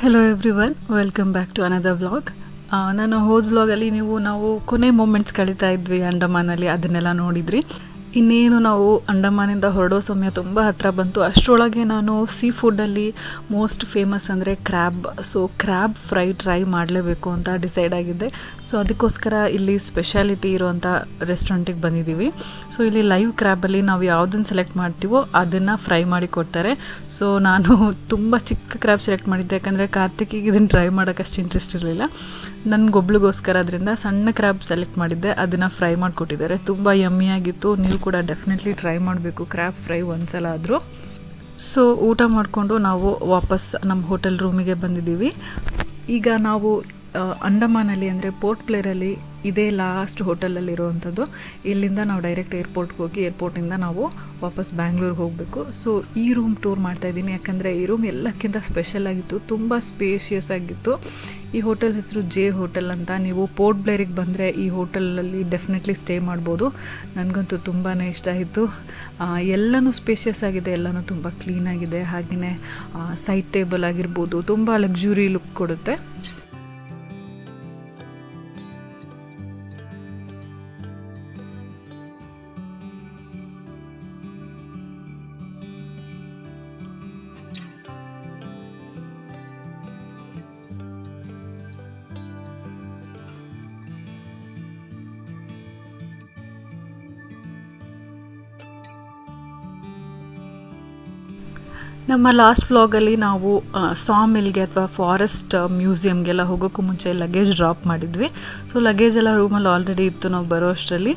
Hello everyone, welcome back to another vlog. ನಾನು ಹೋದ ವ್ಲಾಗಲ್ಲಿ ನಾವು ಕೊನೆ ಮೂಮೆಂಟ್ಸ್ ಕಳೀತಾ ಇದ್ವಿ ಅಂಡಮಾನಲ್ಲಿ, ಅದನ್ನೆಲ್ಲ ನೋಡಿದ್ರಿ. ಇನ್ನೇನು ನಾವು ಅಂಡಮಾನಿಂದ ಹೊರಡೋ ಸಮಯ ತುಂಬ ಹತ್ತಿರ ಬಂತು. ಅಷ್ಟರೊಳಗೆ ನಾನು ಸೀ ಫುಡ್ಡಲ್ಲಿ ಮೋಸ್ಟ್ ಫೇಮಸ್ ಅಂದರೆ crab. So crab fry try ಮಾಡಲೇಬೇಕು ಅಂತ ಡಿಸೈಡ್ ಆಗಿದ್ದೆ. ಸೊ ಅದಕ್ಕೋಸ್ಕರ ಇಲ್ಲಿ ಸ್ಪೆಷಾಲಿಟಿ ಇರುವಂಥ ರೆಸ್ಟೋರೆಂಟಿಗೆ ಬಂದಿದ್ದೀವಿ. ಸೊ ಇಲ್ಲಿ ಲೈವ್ ಕ್ರ್ಯಾಬಲ್ಲಿ ನಾವು ಯಾವುದನ್ನು ಸೆಲೆಕ್ಟ್ ಮಾಡ್ತೀವೋ ಅದನ್ನು ಫ್ರೈ ಮಾಡಿ ಕೊಡ್ತಾರೆ. ಸೊ ನಾನು ತುಂಬ ಚಿಕ್ಕ ಕ್ರ್ಯಾಬ್ ಸೆಲೆಕ್ಟ್ ಮಾಡಿದ್ದೆ, ಯಾಕಂದರೆ ಕಾರ್ತಿಕಿಗೆ ಇದನ್ನು ಟ್ರೈ ಮಾಡೋಕ್ಕೆ ಅಷ್ಟು ಇಂಟ್ರೆಸ್ಟ್ ಇರಲಿಲ್ಲ. ನನಗೊಬ್ಳಿಗೋಸ್ಕರ ಅದರಿಂದ ಸಣ್ಣ ಕ್ರ್ಯಾಬ್ ಸೆಲೆಕ್ಟ್ ಮಾಡಿದ್ದೆ, ಅದನ್ನು ಫ್ರೈ ಮಾಡಿಕೊಟ್ಟಿದ್ದಾರೆ. ತುಂಬ ಯಮ್ಮಿಯಾಗಿತ್ತು. ನೀವು ಕೂಡ ಡೆಫಿನೆಟ್ಲಿ ಟ್ರೈ ಮಾಡಬೇಕು ಕ್ರ್ಯಾಬ್ ಫ್ರೈ ಒಂದ್ಸಲ ಆದರೂ. ಸೊ ಊಟ ಮಾಡಿಕೊಂಡು ನಾವು ವಾಪಸ್ ನಮ್ಮ ಹೋಟೆಲ್ ರೂಮಿಗೆ ಬಂದಿದ್ದೀವಿ. ಈಗ ನಾವು ಅಂಡಮಾನಲ್ಲಿ ಅಂದರೆ ಪೋರ್ಟ್ ಬ್ಲೇರಲ್ಲಿ ಇದೇ ಲಾಸ್ಟ್ ಹೋಟೆಲಲ್ಲಿರುವಂಥದ್ದು. ಇಲ್ಲಿಂದ ನಾವು ಡೈರೆಕ್ಟ್ ಏರ್ಪೋರ್ಟ್ಗೆ ಹೋಗಿ ಏರ್ಪೋರ್ಟಿಂದ ನಾವು ವಾಪಸ್ ಬ್ಯಾಂಗ್ಳೂರ್ಗೆ ಹೋಗಬೇಕು. ಸೊ ಈ ರೂಮ್ ಟೂರ್ ಮಾಡ್ತಾಯಿದ್ದೀನಿ, ಯಾಕಂದರೆ ಈ ರೂಮ್ ಎಲ್ಲಕ್ಕಿಂತ ಸ್ಪೆಷಲ್ ಆಗಿತ್ತು, ತುಂಬ ಸ್ಪೇಷಿಯಸ್ ಆಗಿತ್ತು. ಈ ಹೋಟೆಲ್ ಹೆಸರು ಜೆ ಹೋಟೆಲ್ ಅಂತ. ನೀವು ಪೋರ್ಟ್ ಬ್ಲೇರಿಗೆ ಬಂದರೆ ಈ ಹೋಟೆಲಲ್ಲಿ ಡೆಫಿನೆಟ್ಲಿ ಸ್ಟೇ ಮಾಡ್ಬೋದು. ನನಗಂತೂ ತುಂಬಾ ಇಷ್ಟ ಆಯಿತು. ಎಲ್ಲನೂ ಸ್ಪೇಷಿಯಸ್ ಆಗಿದೆ, ಎಲ್ಲನೂ ತುಂಬ ಕ್ಲೀನಾಗಿದೆ. ಹಾಗೆಯೇ ಸೈಡ್ ಟೇಬಲ್ ಆಗಿರ್ಬೋದು, ತುಂಬ ಲಕ್ಸುರಿ ಲುಕ್ ಕೊಡುತ್ತೆ. ನಮ್ಮ ಲಾಸ್ಟ್ ವ್ಲಾಗಲ್ಲಿ ನಾವು ಸಾ ಮಿಲ್ಗೆ ಅಥವಾ ಫಾರೆಸ್ಟ್ ಮ್ಯೂಸಿಯಮ್ಗೆಲ್ಲ ಹೋಗೋಕ್ಕೂ ಮುಂಚೆ ಲಗೇಜ್ ಡ್ರಾಪ್ ಮಾಡಿದ್ವಿ. ಸೊ ಲಗೇಜ್ ಎಲ್ಲ ರೂಮಲ್ಲಿ ಆಲ್ರೆಡಿ ಇತ್ತು ನಾವು ಬರೋ ಅಷ್ಟರಲ್ಲಿ.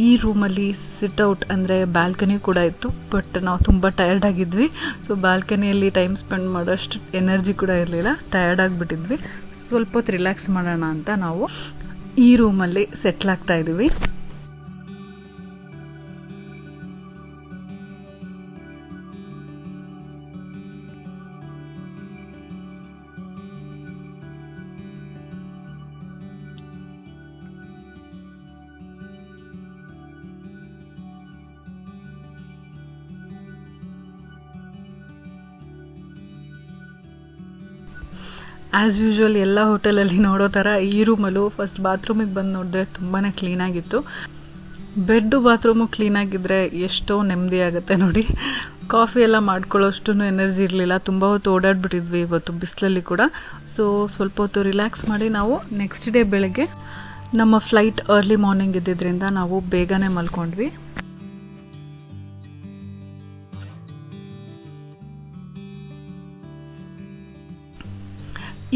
ಈ ರೂಮಲ್ಲಿ ಸಿಟ್ಔಟ್ ಅಂದರೆ ಬ್ಯಾಲ್ಕನಿ ಕೂಡ ಇತ್ತು, ಬಟ್ ನಾವು ತುಂಬ ಟಯರ್ಡ್ ಆಗಿದ್ವಿ. ಸೊ ಬ್ಯಾಲ್ಕನಿಯಲ್ಲಿ ಟೈಮ್ ಸ್ಪೆಂಡ್ ಮಾಡೋಷ್ಟು ಎನರ್ಜಿ ಕೂಡ ಇರಲಿಲ್ಲ, ಟಯರ್ಡ್ ಆಗಿಬಿಟ್ಟಿದ್ವಿ. ಸ್ವಲ್ಪ ಹೊತ್ತು ರಿಲ್ಯಾಕ್ಸ್ ಮಾಡೋಣ ಅಂತ ನಾವು ಈ ರೂಮಲ್ಲಿ ಸೆಟ್ಲ್ ಆಗ್ತಾ ಇದ್ದೀವಿ. ಆ್ಯಸ್ ಯೂಶ್ವಲ್ ಎಲ್ಲ ಹೋಟೆಲಲ್ಲಿ ನೋಡೋ ಥರ ಈ ರೂಮಲ್ಲೂ ಫಸ್ಟ್ ಬಾತ್ರೂಮಿಗೆ ಬಂದು ನೋಡಿದ್ರೆ ತುಂಬಾ ಕ್ಲೀನಾಗಿತ್ತು. ಬೆಡ್ಡು ಬಾತ್ರೂಮು ಕ್ಲೀನಾಗಿದ್ದರೆ ಎಷ್ಟೋ ನೆಮ್ಮದಿ ಆಗುತ್ತೆ ನೋಡಿ. ಕಾಫಿ ಎಲ್ಲ ಮಾಡ್ಕೊಳ್ಳೋಷ್ಟು ಎನರ್ಜಿ ಇರಲಿಲ್ಲ, ತುಂಬ ಹೊತ್ತು ಓಡಾಡ್ಬಿಟ್ಟಿದ್ವಿ ಇವತ್ತು ಬಿಸಿಲಲ್ಲಿ ಕೂಡ. ಸೊ ಸ್ವಲ್ಪ ಹೊತ್ತು ರಿಲ್ಯಾಕ್ಸ್ ಮಾಡಿ ನಾವು ನೆಕ್ಸ್ಟ್ ಡೇ ಬೆಳಗ್ಗೆ ನಮ್ಮ ಫ್ಲೈಟ್ ಅರ್ಲಿ ಮಾರ್ನಿಂಗ್ ಇದ್ದಿದ್ದರಿಂದ ನಾವು ಬೇಗನೆ ಮಲ್ಕೊಂಡ್ವಿ.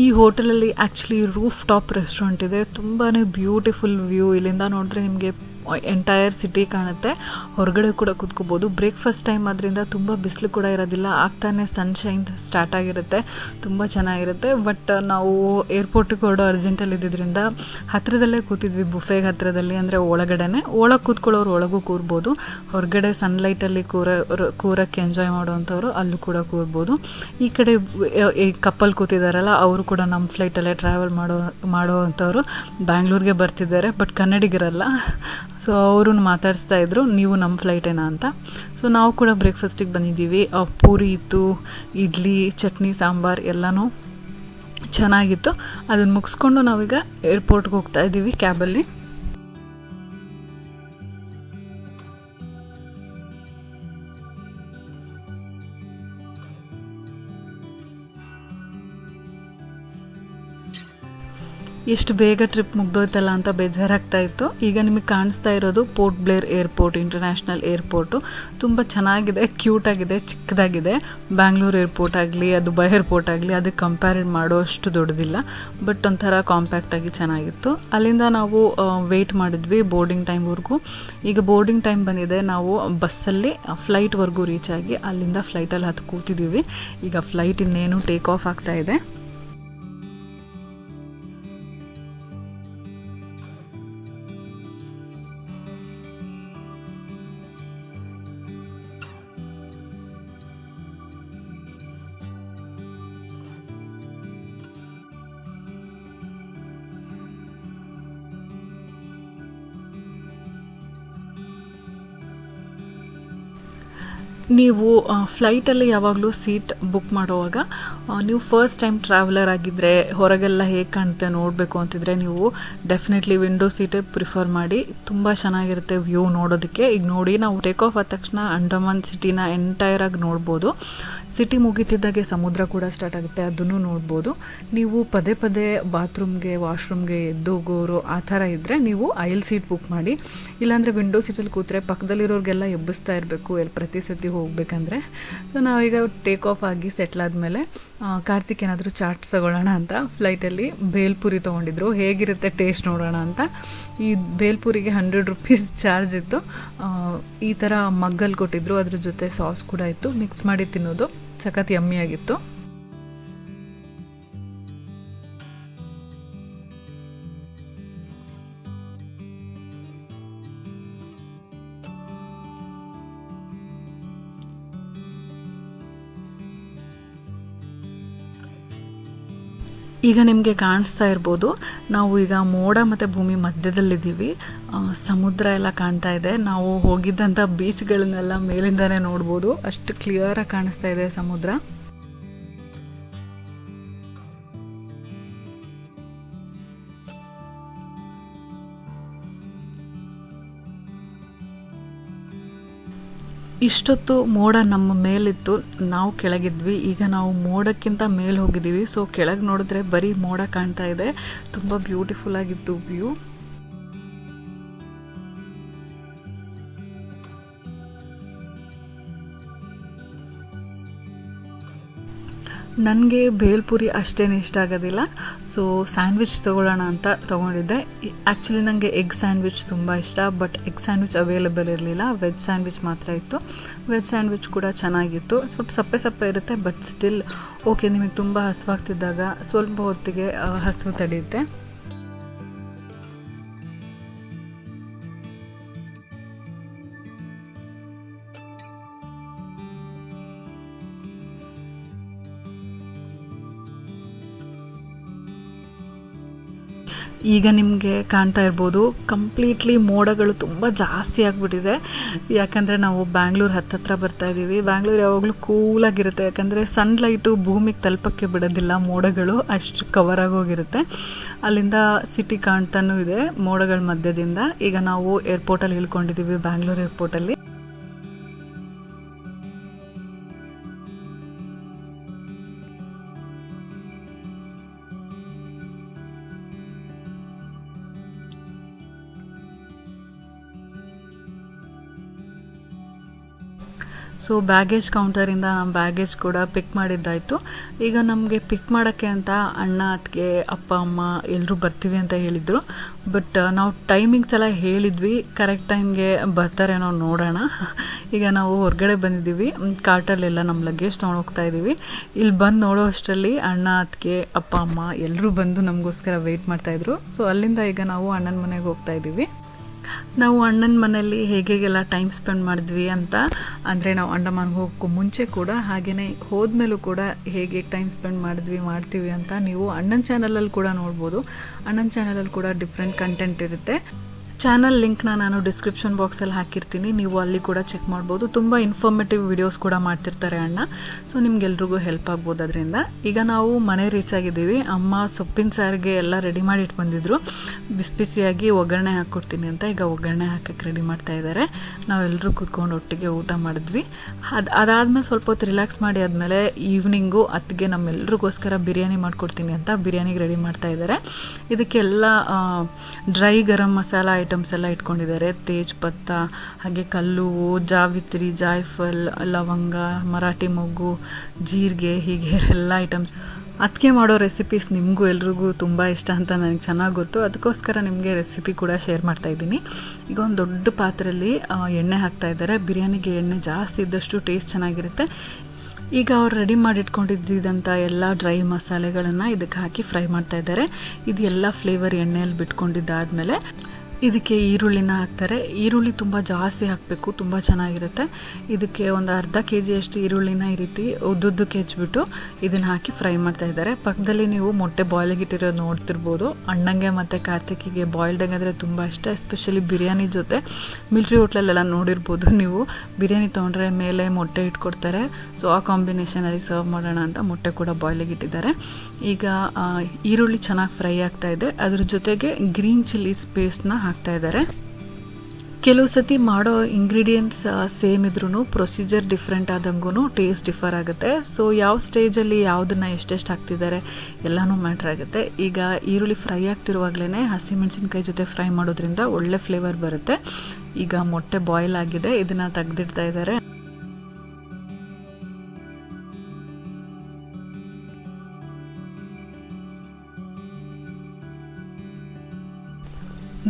ಈ ಹೋಟೆಲಲ್ಲಿ ಆ್ಯಕ್ಚುಲಿ ರೂಫ್ ಟಾಪ್ ರೆಸ್ಟೋರೆಂಟ್ ಇದೆ. ತುಂಬಾ ಬ್ಯೂಟಿಫುಲ್ ವ್ಯೂ. ಇಲ್ಲಿಂದ ನೋಡಿದ್ರೆ ನಿಮಗೆ ಎಂಟೈರ್ ಸಿಟಿ ಕಾಣುತ್ತೆ. ಹೊರಗಡೆ ಕೂಡ ಕೂತ್ಕೋಬೋದು. ಬ್ರೇಕ್ಫಾಸ್ಟ್ ಟೈಮ್ ಆದ್ದರಿಂದ ತುಂಬ ಬಿಸಿಲು ಕೂಡ ಇರೋದಿಲ್ಲ, ಆಗ್ತಾನೆ ಸನ್ಶೈನ್ ಸ್ಟಾರ್ಟ್ ಆಗಿರುತ್ತೆ, ತುಂಬ ಚೆನ್ನಾಗಿರುತ್ತೆ. ಬಟ್ ನಾವು ಏರ್ಪೋರ್ಟಿಗೆ ಹೊರಡೋ ಅರ್ಜೆಂಟಲ್ಲಿ ಇದ್ದಿದ್ದರಿಂದ ಹತ್ತಿರದಲ್ಲೇ ಕೂತಿದ್ವಿ, ಬುಫೆಗೆ ಹತ್ತಿರದಲ್ಲಿ, ಅಂದರೆ ಒಳಗೆ ಕೂತ್ಕೊಳ್ಳೋರು ಒಳಗೂ ಕೂರ್ಬೋದು. ಹೊರಗಡೆ ಸನ್ಲೈಟಲ್ಲಿ ಕೂರಕ್ಕೆ ಎಂಜಾಯ್ ಮಾಡೋವಂಥವ್ರು ಅಲ್ಲೂ ಕೂಡ ಕೂರ್ಬೋದು. ಈ ಕಡೆ ಈ ಕಪ್ಪಲ್ ಕೂತಿದ್ದಾರಲ್ಲ, ಅವರು ಕೂಡ ನಮ್ಮ ಫ್ಲೈಟಲ್ಲೇ ಟ್ರಾವೆಲ್ ಮಾಡೋವಂಥವ್ರು ಬ್ಯಾಂಗ್ಳೂರಿಗೆ ಬರ್ತಿದ್ದಾರೆ, ಬಟ್ ಕನ್ನಡಿಗರಲ್ಲ. ಸೊ ಅವರು ಮಾತಾಡಿಸ್ತಾ ಇದ್ರು, ನೀವು ನಮ್ಮ ಫ್ಲೈಟೇನಾ ಅಂತ. ಸೊ ನಾವು ಕೂಡ ಬ್ರೇಕ್ಫಾಸ್ಟಿಗೆ ಬಂದಿದ್ದೀವಿ. ಪೂರಿ ಇತ್ತು, ಇಡ್ಲಿ, ಚಟ್ನಿ, ಸಾಂಬಾರು ಎಲ್ಲನೂ ಚೆನ್ನಾಗಿತ್ತು. ಅದನ್ನು ಮುಗಿಸ್ಕೊಂಡು ನಾವೀಗ ಏರ್ಪೋರ್ಟ್ಗೆ ಹೋಗ್ತಾ ಇದ್ದೀವಿ ಕ್ಯಾಬಲ್ಲಿ. ಎಷ್ಟು ಬೇಗ ಟ್ರಿಪ್ ಮುಗ್ದೋಯ್ತಲ್ಲ ಅಂತ ಬೇಜಾರಾಗ್ತಾ ಇತ್ತು. ಈಗ ನಿಮಗೆ ಕಾಣಿಸ್ತಾ ಇರೋದು port Blair airport, international airport. ತುಂಬ ಚೆನ್ನಾಗಿದೆ, ಕ್ಯೂಟಾಗಿದೆ, ಚಿಕ್ಕದಾಗಿದೆ. ಬ್ಯಾಂಗ್ಳೂರು ಏರ್ಪೋರ್ಟ್ ಆಗಲಿ, ದುಬೈ ಏರ್ಪೋರ್ಟ್ ಆಗಲಿ, ಅದಕ್ಕೆ ಕಂಪೇರ್ ಮಾಡೋ ಅಷ್ಟು ದೊಡ್ಡದಿಲ್ಲ, ಬಟ್ ಒಂಥರ ಕಾಂಪ್ಯಾಕ್ಟಾಗಿ ಚೆನ್ನಾಗಿತ್ತು. ಅಲ್ಲಿಂದ ನಾವು ವೆಯ್ಟ್ ಮಾಡಿದ್ವಿ ಬೋರ್ಡಿಂಗ್ ಟೈಮ್ವರೆಗೂ. ಈಗ ಬೋರ್ಡಿಂಗ್ ಟೈಮ್ ಬಂದಿದೆ, ನಾವು ಬಸ್ಸಲ್ಲಿ ಫ್ಲೈಟ್ವರೆಗೂ ರೀಚ್ ಆಗಿ ಅಲ್ಲಿಂದ ಫ್ಲೈಟಲ್ಲಿ ಹತ್ತು ಕೂತಿದ್ದೀವಿ. ಈಗ ಫ್ಲೈಟ್ ಇನ್ನೇನು ಟೇಕ್ ಆಫ್ ಆಗ್ತಾ ಇದೆ. ನೀವು ಫ್ಲೈಟಲ್ಲಿ ಯಾವಾಗಲೂ ಸೀಟ್ ಬುಕ್ ಮಾಡುವಾಗ ನೀವು ಫಸ್ಟ್ ಟೈಮ್ ಟ್ರಾವೆಲರ್ ಆಗಿದ್ದರೆ ಹೊರಗೆಲ್ಲ ಹೇಗೆ ಕಾಣುತ್ತೆ ನೋಡಬೇಕು ಅಂತಿದ್ರೆ ನೀವು ಡೆಫಿನೆಟ್ಲಿ ವಿಂಡೋ ಸೀಟೇ ಪ್ರಿಫರ್ ಮಾಡಿ. ತುಂಬ ಚೆನ್ನಾಗಿರುತ್ತೆ ವ್ಯೂ ನೋಡೋದಕ್ಕೆ. ಈಗ ನೋಡಿ, ನಾವು ಟೇಕ್ ಆಫ್ ಆದ ತಕ್ಷಣ ಅಂಡಮಾನ್ ಸಿಟಿನ ಎಂಟೈರ್ ಆಗಿ ನೋಡ್ಬೋದು. ಸಿಟಿ ಮುಗಿತಿದ್ದಾಗೆ ಸಮುದ್ರ ಕೂಡ ಸ್ಟಾರ್ಟ್ ಆಗುತ್ತೆ, ಅದನ್ನು ನೋಡ್ಬೋದು. ನೀವು ಪದೇ ಪದೇ ಬಾತ್ರೂಮ್ಗೆ ವಾಶ್ರೂಮ್ಗೆ ಎದ್ದೋಗೋರು ಆ ಥರ ಇದ್ದರೆ ನೀವು ಐಲ್ ಸೀಟ್ ಬುಕ್ ಮಾಡಿ. ಇಲ್ಲಾಂದರೆ ವಿಂಡೋ ಸೀಟಲ್ಲಿ ಕೂತ್ರೆ ಪಕ್ಕದಲ್ಲಿರೋರಿಗೆಲ್ಲ ಎಬ್ಬಿಸ್ತಾ ಇರಬೇಕು ಪ್ರತಿ ಸತಿ ಹೋಗ್ಬೇಕಂದ್ರೆ. ಸೊ ನಾವೀಗ ಟೇಕ್ ಆಫ್ ಆಗಿ ಸೆಟ್ಲ್ ಆದಮೇಲೆ ಕಾರ್ತಿಕ್ ಏನಾದರೂ ಚಾಟ್ಸ್ ತಗೊಳ್ಳೋಣ ಅಂತ ಫ್ಲೈಟಲ್ಲಿ ಬೇಲ್ಪುರಿ ತೊಗೊಂಡಿದ್ರು. ಹೇಗಿರುತ್ತೆ ಟೇಸ್ಟ್ ನೋಡೋಣ ಅಂತ. ಈ ಬೇಲ್ಪುರಿಗೆ 100 ರೂಪೀಸ್ ಚಾರ್ಜ್ ಇತ್ತು. ಈ ಥರ ಮಗ್ಗಲ್ಲಿ ಕೊಟ್ಟಿದ್ರು, ಅದ್ರ ಜೊತೆ ಸಾಸ್ ಕೂಡ ಇತ್ತು. ಮಿಕ್ಸ್ ಮಾಡಿ ತಿನ್ನೋದು ಸಖತ್ ಯಮ್ಮಿಯಾಗಿತ್ತು. ಈಗ ನಿಮಗೆ ಕಾಣಿಸ್ತಾ ಇರ್ಬೋದು, ನಾವು ಈಗ ಮೋಡ ಮತ್ತು ಭೂಮಿ ಮಧ್ಯದಲ್ಲಿದ್ದೀವಿ. ಸಮುದ್ರ ಎಲ್ಲ ಕಾಣ್ತಾ ಇದೆ. ನಾವು ಹೋಗಿದ್ದಂಥ ಬೀಚ್ಗಳನ್ನೆಲ್ಲ ಮೇಲಿಂದನೇ ನೋಡ್ಬೋದು, ಅಷ್ಟು ಕ್ಲಿಯರಾಗಿ ಕಾಣಿಸ್ತಾ ಇದೆ ಸಮುದ್ರ. ಇಷ್ಟೊತ್ತು ಮೋಡ ನಮ್ಮ ಮೇಲಿತ್ತು, ನಾವು ಕೆಳಗಿದ್ವಿ. ಈಗ ನಾವು ಮೋಡಕ್ಕಿಂತ ಮೇಲೆ ಹೋಗಿದ್ದೀವಿ. ಸೊ ಕೆಳಗೆ ನೋಡಿದ್ರೆ ಬರೀ ಮೋಡ ಕಾಣ್ತಾ ಇದೆ. ತುಂಬ ಬ್ಯೂಟಿಫುಲ್ ಆಗಿತ್ತು ವ್ಯೂ. ನನಗೆ ಬೇಲ್ಪುರಿ ಅಷ್ಟೇನು ಇಷ್ಟ ಆಗೋದಿಲ್ಲ. ಸೊ ಸ್ಯಾಂಡ್ವಿಚ್ ತೊಗೊಳ್ಳೋಣ ಅಂತ ತೊಗೊಂಡಿದ್ದೆ. ಆ್ಯಕ್ಚುಲಿ ನನಗೆ ಎಗ್ ಸ್ಯಾಂಡ್ವಿಚ್ ತುಂಬ ಇಷ್ಟ, ಬಟ್ ಎಗ್ ಸ್ಯಾಂಡ್ವಿಚ್ ಅವೈಲೇಬಲ್ ಇರಲಿಲ್ಲ. ವೆಜ್ ಸ್ಯಾಂಡ್ವಿಚ್ ಮಾತ್ರ ಇತ್ತು. ವೆಜ್ ಸ್ಯಾಂಡ್ವಿಚ್ ಕೂಡ ಚೆನ್ನಾಗಿತ್ತು. ಸ್ವಲ್ಪ ಸಪ್ಪೆ ಸಪ್ಪೆ ಇರುತ್ತೆ, ಬಟ್ ಸ್ಟಿಲ್ ಓಕೆ. ನಿಮಗೆ ತುಂಬ ಹಸುವಾಗ್ತಿದ್ದಾಗ ಸ್ವಲ್ಪ ಹೊತ್ತಿಗೆ ಹಸಿವು ತಡೆಯುತ್ತೆ. ಈಗ ನಿಮಗೆ ಕಾಣ್ತಾ ಇರ್ಬೋದು, ಕಂಪ್ಲೀಟ್ಲಿ ಮೋಡಗಳು ತುಂಬ ಜಾಸ್ತಿ ಆಗಿಬಿಟ್ಟಿದೆ. ಯಾಕಂದರೆ ನಾವು ಬ್ಯಾಂಗ್ಳೂರ್ ಹತ್ತತ್ರ ಬರ್ತಾ ಇದ್ದೀವಿ. ಬ್ಯಾಂಗ್ಳೂರ್ ಯಾವಾಗಲೂ ಕೂಲಾಗಿರುತ್ತೆ, ಯಾಕಂದರೆ ಸನ್ಲೈಟು ಭೂಮಿಗೆ ತಲುಪಕ್ಕೆ ಬಿಡೋದಿಲ್ಲ. ಮೋಡಗಳು ಅಷ್ಟು ಕವರ್ ಆಗೋಗಿರುತ್ತೆ. ಅಲ್ಲಿಂದ ಸಿಟಿ ಕಾಣ್ತಾನೂ ಇದೆ ಮೋಡಗಳ ಮಧ್ಯದಿಂದ. ಈಗ ನಾವು ಏರ್ಪೋರ್ಟಲ್ಲಿ ಇಳ್ಕೊಂಡಿದ್ದೀವಿ, ಬ್ಯಾಂಗ್ಳೂರ್ ಏರ್ಪೋರ್ಟಲ್ಲಿ. ಸೊ ಬ್ಯಾಗೇಜ್ ಕೌಂಟರಿಂದ ನಮ್ಮ ಬ್ಯಾಗೇಜ್ ಕೂಡ ಪಿಕ್ ಮಾಡಿದ್ದಾಯಿತು. ಈಗ ನಮಗೆ ಪಿಕ್ ಮಾಡೋಕ್ಕೆ ಅಂತ ಅಣ್ಣ ಅತ್ತಿಗೆ ಅಪ್ಪ ಅಮ್ಮ ಎಲ್ಲರೂ ಬರ್ತೀವಿ ಅಂತ ಹೇಳಿದರು. ಬಟ್ ನಾವು ಟೈಮಿಂಗ್ಸ್ ಎಲ್ಲ ಹೇಳಿದ್ವಿ, ಕರೆಕ್ಟ್ ಟೈಮ್ಗೆ ಬರ್ತಾರೇನೋ ನೋಡೋಣ. ಈಗ ನಾವು ಹೊರಗಡೆ ಬಂದಿದ್ದೀವಿ, ಕಾರ್ಟಲ್ಲೆಲ್ಲ ನಮ್ಮ ಲಗೇಜ್ ತೊಗೊಂಡು ಹೋಗ್ತಾ ಇದ್ದೀವಿ. ಇಲ್ಲಿ ಬಂದು ನೋಡೋ ಅಷ್ಟರಲ್ಲಿ ಅಣ್ಣ ಅತ್ತಿಗೆ ಅಪ್ಪ ಅಮ್ಮ ಎಲ್ಲರೂ ಬಂದು ನಮಗೋಸ್ಕರ ವೆಯ್ಟ್ ಮಾಡ್ತಾಯಿದ್ರು. ಸೊ ಅಲ್ಲಿಂದ ಈಗ ನಾವು ಅಣ್ಣನ ಮನೆಗೆ ಹೋಗ್ತಾ ಇದ್ದೀವಿ. ನಾವು ಅಣ್ಣನ ಮನೆಯಲ್ಲಿ ಹೇಗೆಲ್ಲ ಟೈಮ್ ಸ್ಪೆಂಡ್ ಮಾಡಿದ್ವಿ ಅಂತ, ಅಂದರೆ ನಾವು ಅಂಡಮಾನ್ಗೆ ಹೋಗೋಕ್ಕೂ ಮುಂಚೆ ಕೂಡ ಹಾಗೆಯೇ ಹೋದ್ಮೇಲೂ ಕೂಡ ಹೇಗೆ ಟೈಮ್ ಸ್ಪೆಂಡ್ ಮಾಡ್ತೀವಿ ಅಂತ ನೀವು ಅಣ್ಣನ ಚಾನಲಲ್ಲಿ ಕೂಡ ನೋಡ್ಬೋದು. ಅಣ್ಣನ ಚಾನಲಲ್ಲಿ ಕೂಡ ಡಿಫ್ರೆಂಟ್ ಕಂಟೆಂಟ್ ಇರುತ್ತೆ. ಚಾನಲ್ ಲಿಂಕ್ನ ನಾನು ಡಿಸ್ಕ್ರಿಪ್ಷನ್ ಬಾಕ್ಸಲ್ಲಿ ಹಾಕಿರ್ತೀನಿ, ನೀವು ಅಲ್ಲಿ ಕೂಡ ಚೆಕ್ ಮಾಡ್ಬೋದು. ತುಂಬ ಇನ್ಫಾರ್ಮೇಟಿವ್ ವಿಡಿಯೋಸ್ ಕೂಡ ಮಾಡ್ತಿರ್ತಾರೆ ಅಣ್ಣ. ಸೊ ನಿಮ್ಗೆಲ್ರಿಗೂ ಹೆಲ್ಪ್ ಆಗ್ಬೋದು ಅದರಿಂದ. ಈಗ ನಾವು ಮನೆ ರೀಚ್ ಆಗಿದ್ದೀವಿ. ಅಮ್ಮ ಸೊಪ್ಪಿನ ಸಾರಿಗೆ ಎಲ್ಲ ರೆಡಿ ಮಾಡಿ ಇಟ್ಟು ಬಂದಿದ್ರು. ಬಿಸಿಯಾಗಿ ಒಗ್ಗರಣೆ ಹಾಕ್ಕೊಡ್ತೀನಿ ಅಂತ ಈಗ ಒಗ್ಗರಣೆ ಹಾಕಕ್ಕೆ ರೆಡಿ ಮಾಡ್ತಾ ಇದ್ದಾರೆ. ನಾವೆಲ್ಲರೂ ಕೂತ್ಕೊಂಡು ಒಟ್ಟಿಗೆ ಊಟ ಮಾಡಿದ್ವಿ. ಅದಾದಮೇಲೆ ಸ್ವಲ್ಪ ಹೊತ್ತು ರಿಲ್ಯಾಕ್ಸ್ ಮಾಡಿ ಆದಮೇಲೆ ಈವ್ನಿಂಗು ಅತ್ತಿಗೆ ನಮ್ಮೆಲ್ರಿಗೋಸ್ಕರ ಬಿರಿಯಾನಿ ಮಾಡ್ಕೊಡ್ತೀನಿ ಅಂತ ಬಿರಿಯಾನಿಗೆ ರೆಡಿ ಮಾಡ್ತಾ ಇದ್ದಾರೆ. ಇದಕ್ಕೆಲ್ಲ ಡ್ರೈ ಗರಂ ಮಸಾಲ ಐಟಮ್ಸ್ ಎಲ್ಲ ಇಟ್ಕೊಂಡಿದ್ದಾರೆ. ತೇಜ್ಪತ್ತ, ಹಾಗೆ ಕಲ್ಲುವು, ಜಾವಿತ್ರಿ, ಜಾಯ್ಫಲ್, ಲವಂಗ, ಮರಾಠಿ ಮೊಗ್ಗು, ಜೀರಿಗೆ, ಹೀಗೆ ಎಲ್ಲ ಐಟಮ್ಸ್. ಅದಕ್ಕೆ ಮಾಡೋ ರೆಸಿಪೀಸ್ ನಿಮಗೂ ಎಲ್ರಿಗೂ ತುಂಬ ಇಷ್ಟ ಅಂತ ನನಗೆ ಚೆನ್ನಾಗಿ ಗೊತ್ತು. ಅದಕ್ಕೋಸ್ಕರ ನಿಮಗೆ ರೆಸಿಪಿ ಕೂಡ ಶೇರ್ ಮಾಡ್ತಾಯಿದ್ದೀನಿ. ಈಗ ಒಂದು ದೊಡ್ಡ ಪಾತ್ರೆಯಲ್ಲಿ ಎಣ್ಣೆ ಹಾಕ್ತಾ ಇದ್ದಾರೆ. ಬಿರಿಯಾನಿಗೆ ಎಣ್ಣೆ ಜಾಸ್ತಿ ಇದ್ದಷ್ಟು ಟೇಸ್ಟ್ ಚೆನ್ನಾಗಿರುತ್ತೆ. ಈಗ ಅವ್ರು ರೆಡಿ ಮಾಡಿಟ್ಕೊಂಡಿದ್ದಂಥ ಎಲ್ಲ ಡ್ರೈ ಮಸಾಲೆಗಳನ್ನು ಇದಕ್ಕೆ ಹಾಕಿ ಫ್ರೈ ಮಾಡ್ತಾ ಇದ್ದಾರೆ. ಇದು ಎಲ್ಲ ಫ್ಲೇವರ್ ಎಣ್ಣೆಯಲ್ಲಿ ಬಿಟ್ಕೊಂಡಿದ್ದಾದಮೇಲೆ ಇದಕ್ಕೆ ಈರುಳ್ಳಿನ ಹಾಕ್ತಾರೆ. ಈರುಳ್ಳಿ ತುಂಬ ಜಾಸ್ತಿ ಹಾಕಬೇಕು, ತುಂಬ ಚೆನ್ನಾಗಿರುತ್ತೆ. ಇದಕ್ಕೆ ಒಂದು ಅರ್ಧ kg ಅಷ್ಟು ಈರುಳ್ಳಿನ ಈ ರೀತಿ ಉದ್ದುದ್ದಕ್ಕೆ ಹೆಚ್ಚಿಬಿಟ್ಟು ಇದನ್ನು ಹಾಕಿ ಫ್ರೈ ಮಾಡ್ತಾ ಇದ್ದಾರೆ. ಪಕ್ಕದಲ್ಲಿ ನೀವು ಮೊಟ್ಟೆ ಬಾಯ್ಲಿಗೆ ಇಟ್ಟಿರೋದು ನೋಡ್ತಿರ್ಬೋದು. ಅಣ್ಣಂಗೆ ಮತ್ತು ಕಾರ್ತಿಕಿಗೆ ಬಾಯ್ಲ್ಡ್ ಎಗ್ ಅಂದರೆ ತುಂಬ ಇಷ್ಟ, ಎಸ್ಪೆಷಲಿ ಬಿರಿಯಾನಿ ಜೊತೆ. ಮಿಲ್ಟ್ರಿ ಹೋಟ್ಲಲ್ಲೆಲ್ಲ ನೋಡಿರ್ಬೋದು ನೀವು, ಬಿರಿಯಾನಿ ತೊಗೊಂಡ್ರೆ ಮೇಲೆ ಮೊಟ್ಟೆ ಇಟ್ಕೊಡ್ತಾರೆ. ಸೊ ಆ ಕಾಂಬಿನೇಷನಲ್ಲಿ ಸರ್ವ್ ಮಾಡೋಣ ಅಂತ ಮೊಟ್ಟೆ ಕೂಡ ಬಾಯ್ಲಿಗೆ ಇಟ್ಟಿದ್ದಾರೆ. ಈಗ ಈರುಳ್ಳಿ ಚೆನ್ನಾಗಿ ಫ್ರೈ ಆಗ್ತಾ ಇದೆ. ಅದ್ರ ಜೊತೆಗೆ ಗ್ರೀನ್ ಚಿಲ್ಲೀಸ್ ಪೇಸ್ಟ್ನ ಹಾಕ್ತಾ ಇದ್ದಾರೆ. ಕೆಲವು ಸತಿ ಮಾಡೋ ಇಂಗ್ರೀಡಿಯೆಂಟ್ಸ್ ಸೇಮ್ ಇದ್ರೂ ಪ್ರೊಸೀಜರ್ ಡಿಫ್ರೆಂಟ್ ಆದಂಗೂ ಟೇಸ್ಟ್ ಡಿಫರ್ ಆಗುತ್ತೆ. ಸೊ ಯಾವ ಸ್ಟೇಜಲ್ಲಿ ಯಾವುದನ್ನು ಎಷ್ಟೆಷ್ಟು ಹಾಕ್ತಿದ್ದಾರೆ ಎಲ್ಲನೂ ಮ್ಯಾಟ್ರ್ ಆಗುತ್ತೆ. ಈಗ ಈರುಳ್ಳಿ ಫ್ರೈ ಆಗ್ತಿರುವಾಗಲೇ ಹಸಿಮೆಣಸಿನ್ಕಾಯಿ ಜೊತೆ ಫ್ರೈ ಮಾಡೋದ್ರಿಂದ ಒಳ್ಳೆ ಫ್ಲೇವರ್ ಬರುತ್ತೆ. ಈಗ ಮೊಟ್ಟೆ ಬಾಯ್ಲ್ ಆಗಿದೆ, ಇದನ್ನು ತೆಗೆದಿಡ್ತಾ ಇದ್ದಾರೆ.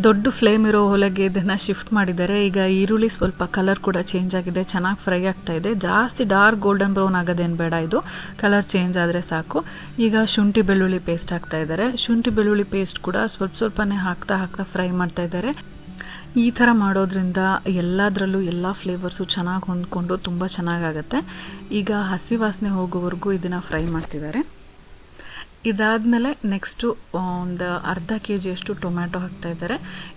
ದೊಡ್ಡ ಫ್ಲೇಮ್ ಇರೋ ಒಲೆಗೆ ಇದನ್ನು ಶಿಫ್ಟ್ ಮಾಡಿದ್ದಾರೆ. ಈಗ ಈರುಳ್ಳಿ ಸ್ವಲ್ಪ ಕಲರ್ ಕೂಡ ಚೇಂಜ್ ಆಗಿದೆ, ಚೆನ್ನಾಗಿ ಫ್ರೈ ಆಗ್ತಾ ಇದೆ. ಜಾಸ್ತಿ ಡಾರ್ಕ್ ಗೋಲ್ಡನ್ ಬ್ರೌನ್ ಆಗೋದೇನು ಬೇಡ, ಇದು ಕಲರ್ ಚೇಂಜ್ ಆದರೆ ಸಾಕು. ಈಗ ಶುಂಠಿ ಬೆಳ್ಳುಳ್ಳಿ ಪೇಸ್ಟ್ ಹಾಕ್ತಾ ಇದ್ದಾರೆ. ಶುಂಠಿ ಬೆಳ್ಳುಳ್ಳಿ ಪೇಸ್ಟ್ ಕೂಡ ಸ್ವಲ್ಪನೇ ಹಾಕ್ತಾ ಫ್ರೈ ಮಾಡ್ತಾ ಇದ್ದಾರೆ. ಈ ಥರ ಮಾಡೋದ್ರಿಂದ ಎಲ್ಲದರಲ್ಲೂ ಎಲ್ಲ ಫ್ಲೇವರ್ಸು ಚೆನ್ನಾಗಿ ಹೊಂದ್ಕೊಂಡು ತುಂಬ ಚೆನ್ನಾಗಾಗುತ್ತೆ. ಈಗ ಹಸಿ ವಾಸನೆ ಹೋಗೋವರೆಗೂ ಇದನ್ನು ಫ್ರೈ ಮಾಡ್ತಿದ್ದಾರೆ. ಇದಾದಮೇಲೆ ನೆಕ್ಸ್ಟು ಒಂದು ಅರ್ಧ kg ಅಷ್ಟು ಟೊಮ್ಯಾಟೊ ಹಾಕ್ತಾ ಇದ್ದಾರೆ.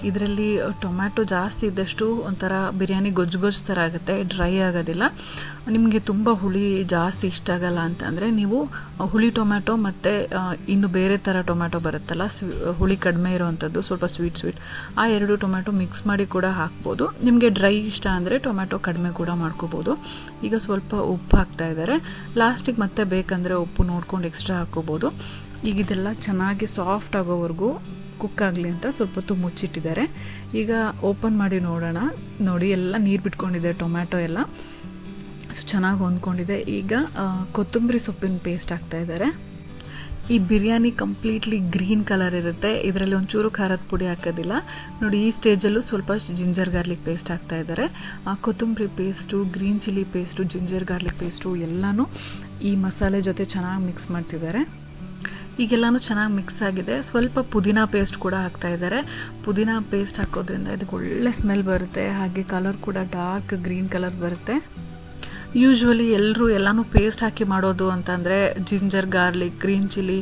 ಇದರಲ್ಲಿ ಟೊಮ್ಯಾಟೊ ಜಾಸ್ತಿ ಇದ್ದಷ್ಟು ಒಂಥರ ಬಿರಿಯಾನಿ ಗೊಜ್ಜು ಥರ ಆಗುತ್ತೆ, ಡ್ರೈ ಆಗೋದಿಲ್ಲ. ನಿಮಗೆ ತುಂಬ ಹುಳಿ ಜಾಸ್ತಿ ಇಷ್ಟ ಆಗಲ್ಲ ಅಂತಂದರೆ ನೀವು ಹುಳಿ ಟೊಮ್ಯಾಟೊ ಮತ್ತು ಇನ್ನು ಬೇರೆ ಥರ ಟೊಮ್ಯಾಟೊ ಬರುತ್ತಲ್ಲ, ಹುಳಿ ಕಡಿಮೆ ಇರೋವಂಥದ್ದು, ಸ್ವಲ್ಪ ಸ್ವೀಟ್ ಆ ಎರಡು ಟೊಮ್ಯಾಟೊ ಮಿಕ್ಸ್ ಮಾಡಿ ಕೂಡ ಹಾಕ್ಬೋದು. ನಿಮಗೆ ಡ್ರೈ ಇಷ್ಟ ಅಂದರೆ ಟೊಮ್ಯಾಟೊ ಕಡಿಮೆ ಕೂಡ ಮಾಡ್ಕೋಬೋದು. ಈಗ ಸ್ವಲ್ಪ ಉಪ್ಪು ಹಾಕ್ತಾ ಇದ್ದಾರೆ. ಲಾಸ್ಟಿಗೆ ಮತ್ತೆ ಬೇಕಂದರೆ ಉಪ್ಪು ನೋಡ್ಕೊಂಡು ಎಕ್ಸ್ಟ್ರಾ ಹಾಕ್ಕೋಬೋದು. ಈಗ ಇದೆಲ್ಲ ಚೆನ್ನಾಗಿ ಸಾಫ್ಟ್ ಆಗೋವರೆಗೂ ಕುಕ್ ಆಗಲಿ ಅಂತ ಸ್ವಲ್ಪ ಹೊತ್ತು ಮುಚ್ಚಿಟ್ಟಿದ್ದಾರೆ. ಈಗ ಓಪನ್ ಮಾಡಿ ನೋಡೋಣ. ನೋಡಿ, ಎಲ್ಲ ನೀರು ಬಿಟ್ಕೊಂಡಿದೆ ಟೊಮ್ಯಾಟೊ ಎಲ್ಲ, ಸೊ ಚೆನ್ನಾಗಿ ಹೊಂದ್ಕೊಂಡಿದೆ. ಈಗ ಕೊತ್ತಂಬರಿ ಸೊಪ್ಪಿನ ಪೇಸ್ಟ್ ಹಾಕ್ತಾ ಇದ್ದಾರೆ. ಈ ಬಿರಿಯಾನಿ ಕಂಪ್ಲೀಟ್ಲಿ ಗ್ರೀನ್ ಕಲರ್ ಇರುತ್ತೆ, ಇದರಲ್ಲಿ ಒಂಚೂರು ಖಾರದ ಪುಡಿ ಹಾಕೋದಿಲ್ಲ. ನೋಡಿ, ಈ ಸ್ಟೇಜಲ್ಲೂ ಸ್ವಲ್ಪ ಜಿಂಜರ್ ಗಾರ್ಲಿಕ್ ಪೇಸ್ಟ್ ಹಾಕ್ತಾ ಇದ್ದಾರೆ. ಕೊತ್ತಂಬರಿ paste, green chilli paste, ginger garlic paste ಎಲ್ಲನೂ ಈ ಮಸಾಲೆ ಜೊತೆ ಚೆನ್ನಾಗಿ ಮಿಕ್ಸ್ ಮಾಡ್ತಿದ್ದಾರೆ. ಈಗೆಲ್ಲನೂ ಚೆನ್ನಾಗಿ ಮಿಕ್ಸ್ ಆಗಿದೆ. ಸ್ವಲ್ಪ ಪುದೀನ ಪೇಸ್ಟ್ ಕೂಡ ಹಾಕ್ತಾ ಇದ್ದಾರೆ. ಪುದೀನ ಪೇಸ್ಟ್ ಹಾಕೋದ್ರಿಂದ ಇದಕ್ಕೆ ಒಳ್ಳೆ ಸ್ಮೆಲ್ ಬರುತ್ತೆ, ಹಾಗೆ ಕಲರ್ ಕೂಡ ಡಾರ್ಕ್ ಗ್ರೀನ್ ಕಲರ್ ಬರುತ್ತೆ. ಯೂಶ್ವಲಿ ಎಲ್ಲನೂ ಪೇಸ್ಟ್ ಹಾಕಿ ಮಾಡೋದು ಅಂತಂದರೆ ಜಿಂಜರ್ ಗಾರ್ಲಿಕ್, ಗ್ರೀನ್ ಚಿಲ್ಲಿ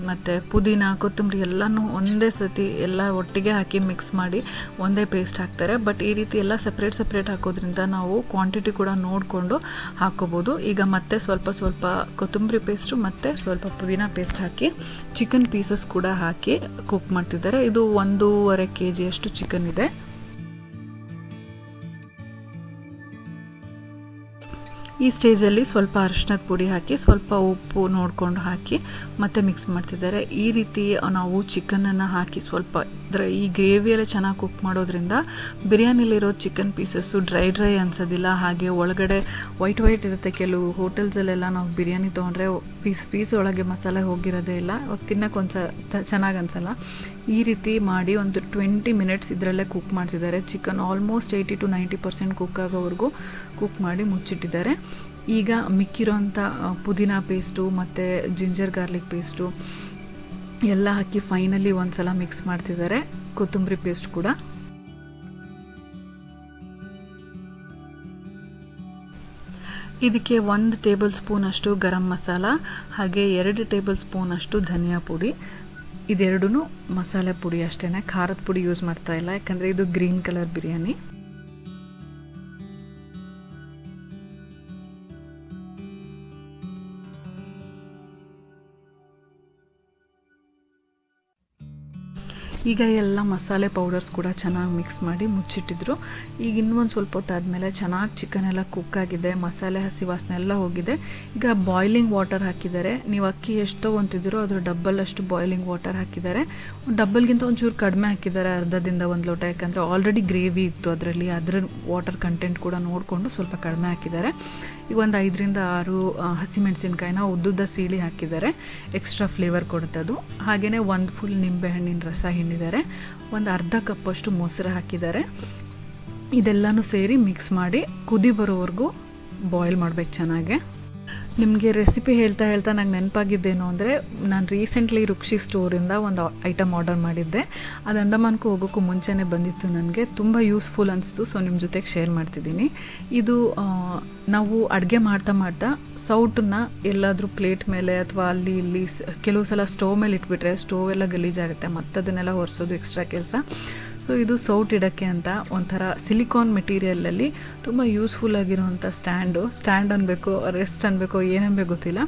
ಮತ್ತು ಪುದೀನ, ಕೊತ್ತಂಬರಿ ಎಲ್ಲನೂ ಒಂದೇ ಸತಿ ಎಲ್ಲ ಒಟ್ಟಿಗೆ ಹಾಕಿ ಮಿಕ್ಸ್ ಮಾಡಿ ಒಂದೇ ಪೇಸ್ಟ್ ಹಾಕ್ತಾರೆ. ಬಟ್ ಈ ರೀತಿ ಎಲ್ಲ ಸಪ್ರೇಟ್ ಹಾಕೋದ್ರಿಂದ ನಾವು ಕ್ವಾಂಟಿಟಿ ಕೂಡ ನೋಡಿಕೊಂಡು ಹಾಕ್ಕೋಬೋದು. ಈಗ ಮತ್ತೆ ಸ್ವಲ್ಪ ಕೊತ್ತಂಬರಿ ಪೇಸ್ಟು ಮತ್ತು ಸ್ವಲ್ಪ ಪುದೀನ ಪೇಸ್ಟ್ ಹಾಕಿ ಚಿಕನ್ ಪೀಸಸ್ ಕೂಡ ಹಾಕಿ ಕುಕ್ ಮಾಡ್ತಿದ್ದಾರೆ. ಇದು 1.5 kg ಅಷ್ಟು ಚಿಕನ್ ಇದೆ. ಈ ಸ್ಟೇಜಲ್ಲಿ ಸ್ವಲ್ಪ ಅರಿಶಿಣದ ಪುಡಿ ಹಾಕಿ, ಸ್ವಲ್ಪ ಉಪ್ಪು ನೋಡಿಕೊಂಡು ಹಾಕಿ ಮತ್ತೆ ಮಿಕ್ಸ್ ಮಾಡ್ತಿದ್ದಾರೆ. ಈ ರೀತಿ ನಾವು ಚಿಕನನ್ನು ಹಾಕಿ ಸ್ವಲ್ಪ ಈ ಗ್ರೇವಿಯಲ್ಲೇ ಚೆನ್ನಾಗಿ ಕುಕ್ ಮಾಡೋದ್ರಿಂದ ಬಿರಿಯಾನಿಲಿರೋ ಚಿಕನ್ ಪೀಸಸ್ಸು ಡ್ರೈ ಅನ್ಸೋದಿಲ್ಲ. ಹಾಗೆ ಒಳಗಡೆ ವೈಟ್ ಇರುತ್ತೆ. ಕೆಲವು ಹೋಟೆಲ್ಸಲ್ಲೆಲ್ಲ ನಾವು ಬಿರಿಯಾನಿ ತೊಗೊಂಡ್ರೆ ಪೀಸ್ ಒಳಗೆ ಮಸಾಲೆ ಹೋಗಿರೋದೇ ಇಲ್ಲ, ತಿನ್ನೋಕೆ ಚೆನ್ನಾಗಿ ಅನಿಸಲ್ಲ. ಈ ರೀತಿ ಮಾಡಿ ಒಂದು 20 ಮಿನಿಟ್ಸ್ ಇದರಲ್ಲೇ ಕುಕ್ ಮಾಡ್ತಿದ್ದಾರೆ. ಚಿಕನ್ ಆಲ್ಮೋಸ್ಟ್ 80 to 90% ಕುಕ್ ಆಗೋವರೆಗೂ ಕುಕ್ ಮಾಡಿ ಮುಚ್ಚಿಟ್ಟಿದ್ದಾರೆ. ಈಗ ಮಿಕ್ಕಿರೋಂಥ ಪುದೀನ ಪೇಸ್ಟು ಮತ್ತು ಜಿಂಜರ್ ಗಾರ್ಲಿಕ್ ಪೇಸ್ಟು ಎಲ್ಲ ಹಾಕಿ ಫೈನಲಿ ಒಂದು ಸಲ ಮಿಕ್ಸ್ ಮಾಡ್ತಿದ್ದಾರೆ. ಕೊತ್ತಂಬರಿ ಪೇಸ್ಟ್ ಕೂಡ. ಇದಕ್ಕೆ 1 ಟೇಬಲ್ ಸ್ಪೂನ್ ಅಷ್ಟು ಗರಂ ಮಸಾಲ, ಹಾಗೆ 2 ಟೇಬಲ್ ಸ್ಪೂನ್ ಅಷ್ಟು ಧನಿಯಾ ಪುಡಿ. ಇದೆರಡೂ ಮಸಾಲೆ ಪುಡಿ ಅಷ್ಟೇ, ಖಾರದ ಪುಡಿ ಯೂಸ್ ಮಾಡ್ತಾ ಇಲ್ಲ, ಯಾಕಂದರೆ ಇದು ಗ್ರೀನ್ ಕಲರ್ ಬಿರಿಯಾನಿ. ಈಗ ಎಲ್ಲ ಮಸಾಲೆ ಪೌಡರ್ಸ್ ಕೂಡ ಚೆನ್ನಾಗಿ ಮಿಕ್ಸ್ ಮಾಡಿ ಮುಚ್ಚಿಟ್ಟಿದ್ರು. ಈಗ ಇನ್ನೊಂದು ಸ್ವಲ್ಪ ಹೊತ್ತಾದಮೇಲೆ ಚೆನ್ನಾಗಿ ಚಿಕನ್ ಎಲ್ಲ ಕುಕ್ ಆಗಿದೆ, ಮಸಾಲೆ ಹಸಿ ವಾಸನೆ ಎಲ್ಲ ಹೋಗಿದೆ. ಈಗ ಬಾಯ್ಲಿಂಗ್ ವಾಟರ್ ಹಾಕಿದ್ದಾರೆ. ನೀವು ಅಕ್ಕಿ ಎಷ್ಟು ತೊಗೊತಿದ್ದೀರೋ ಅದ್ರ ಡಬ್ಬಲ್ ಅಷ್ಟು ಬಾಯ್ಲಿಂಗ್ ವಾಟರ್ ಹಾಕಿದ್ದಾರೆ. ಡಬ್ಬಲ್ಗಿಂತ ಒಂಚೂರು ಕಡಿಮೆ ಹಾಕಿದ್ದಾರೆ, ಅರ್ಧದಿಂದ 1 ಲೋಟ, ಯಾಕಂದರೆ ಆಲ್ರೆಡಿ ಗ್ರೇವಿ ಇತ್ತು ಅದರಲ್ಲಿ. ಅದರ ವಾಟರ್ ಕಂಟೆಂಟ್ ಕೂಡ ನೋಡಿಕೊಂಡು ಸ್ವಲ್ಪ ಕಡಿಮೆ ಹಾಕಿದ್ದಾರೆ. ಈಗ ಒಂದು 5 ರಿಂದ 6 ಹಸಿಮೆಣಸಿನ್ಕಾಯಿನ ಉದ್ದುದ್ದ ಸೀಳಿ ಹಾಕಿದ್ದಾರೆ, ಎಕ್ಸ್ಟ್ರಾ ಫ್ಲೇವರ್ ಕೊಡುತ್ತೆ ಅದು. ಹಾಗೆಯೇ 1 ಫುಲ್ ನಿಂಬೆಹಣ್ಣಿನ ರಸ ಹಿಂಡಿದ್ದಾರೆ, ಒಂದು ಅರ್ಧ ಕಪ್ಪಷ್ಟು ಮೊಸರು ಹಾಕಿದ್ದಾರೆ. ಇದೆಲ್ಲನೂ ಸೇರಿ ಮಿಕ್ಸ್ ಮಾಡಿ ಕುದಿ ಬರೋವರೆಗೂ ಬಾಯ್ಲ್ ಮಾಡಬೇಕು ಚೆನ್ನಾಗೆ. ನಿಮಗೆ ರೆಸಿಪಿ ಹೇಳ್ತಾ ನಂಗೆ ನೆನಪಾಗಿದ್ದೇನು ಅಂದರೆ, ನಾನು ರೀಸೆಂಟ್ಲಿ ರುಕ್ಷಿ ಸ್ಟೋರಿಂದ ಒಂದು ಐಟಮ್ ಆರ್ಡರ್ ಮಾಡಿದ್ದೆ. ಅದು ಅಂಡಮಾನ್ಗೂ ಹೋಗೋಕ್ಕೂ ಮುಂಚೆನೇ ಬಂದಿತ್ತು. ನನಗೆ ತುಂಬ ಯೂಸ್ಫುಲ್ ಅನಿಸ್ತು. ಸೊ ನಿಮ್ಮ ಜೊತೆಗೆ ಶೇರ್ ಮಾಡ್ತಿದ್ದೀನಿ. ಇದು ನಾವು ಅಡುಗೆ ಮಾಡ್ತಾ ಸೌಟನ್ನ ಎಲ್ಲಾದರೂ ಪ್ಲೇಟ್ ಮೇಲೆ ಅಥವಾ ಅಲ್ಲಿ ಇಲ್ಲಿ ಕೆಲವು ಸಲ ಸ್ಟೋವ್ ಮೇಲೆ ಇಟ್ಬಿಟ್ರೆ ಸ್ಟೋವ್ ಎಲ್ಲ ಗಲೀಜಾಗುತ್ತೆ, ಮತ್ತು ಅದನ್ನೆಲ್ಲ ಒರೆಸೋದು ಎಕ್ಸ್ಟ್ರಾ ಕೆಲಸ. ಸೊ ಇದು ಸೌಟ್ ಇಡೋಕ್ಕೆ ಅಂತ ಒಂಥರ ಸಿಲಿಕಾನ್ ಮೆಟೀರಿಯಲಲ್ಲಿ ತುಂಬ ಯೂಸ್ಫುಲ್ ಆಗಿರುವಂಥ ಸ್ಟ್ಯಾಂಡ್ ಅನ್ಬೇಕು, ರೆಸ್ಟ್ ಅನ್ಬೇಕು, ಏನನ್ಬೇಕು ಗೊತ್ತಿಲ್ಲ,